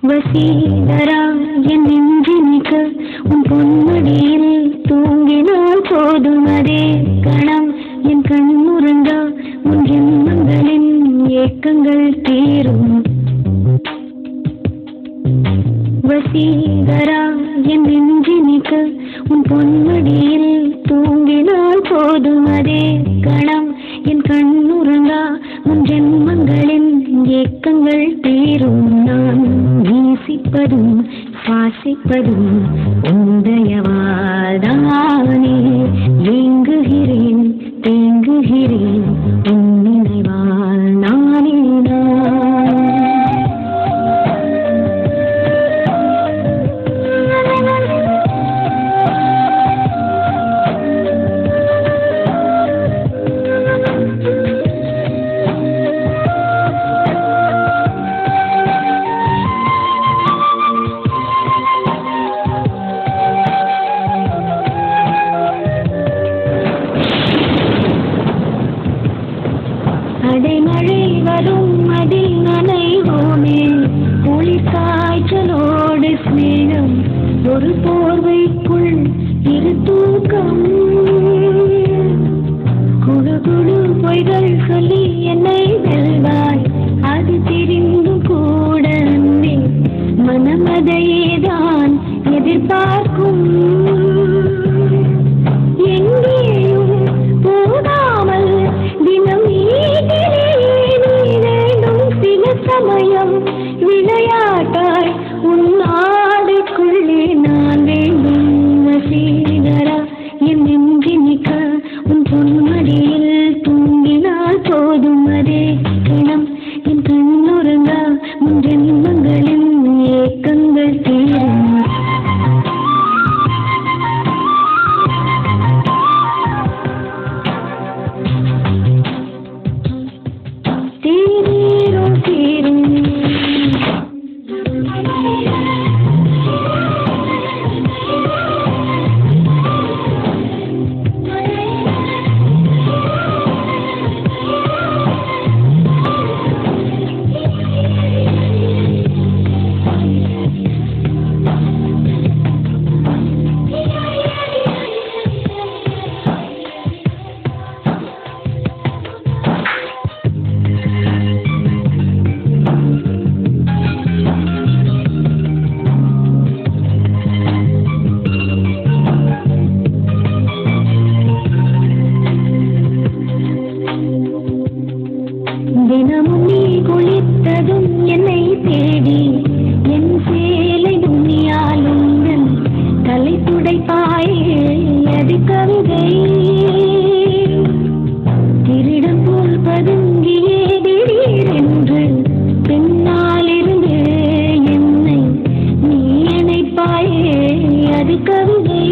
வசீகரா என் நெஞ்சினிக்க உன் பொன்மடியில் தூங்கினால் போதும் அதே கணம் என் கண்ணுறங்கா உன் ஜென்மங்களின் ஏக்கங்கள் தீரும். வசீகரா என் நெஞ்சினிக்க உன் பொன்மடியில் தூங்கினால் போதும் அதே கணம் என் கண்ணுறங்கா உன் ஜென்மங்களின் ஏக்கங்கள் தீரும். நான் நேசிப்பதும் சுவாசிப்பதும் உந்தயவாதானே ஏங்குகிறேன் தேங்குகிறேன் உன் நினைவால் நானே அடைமழை வரும் அதில் நனைவோமே குளிர் காய்ச்சலோடு ஸ்நேகம் ஒரு போர்வைக்குள் இரு தூக்கம் குழு குழு பொய்கள் சொல்லி என்னை வெல்வாய் அது தெரிந்தும் கூட அன்பே மனமதையேதான் எதிர்பார்க்கும். எங்கேயும் போகாமல் தினம் சில சமயம் விளையாட்டாய் உன் ஆடைக்குள்ளே நான் வேண்டும். வசீகரா என் நெஞ்சினிக்க உன் பொன்மடியில் தூங்கினால் போதும் அதே கிணம் என் கண்ணுறங்கா உன் ஜென்மங்களின் ஏக்கங்கள் தீரும். தினமும் நீ குளித்ததும் என்னை தேடி என் சேலை துணியாலும் தலை துடைப்பாயே அது கவிதை திருடம் போல் பதுங்கியே திடீரென்று பெண்ணாலிருந்து என்னை நீ அணைப்பாயே அது கவிதை.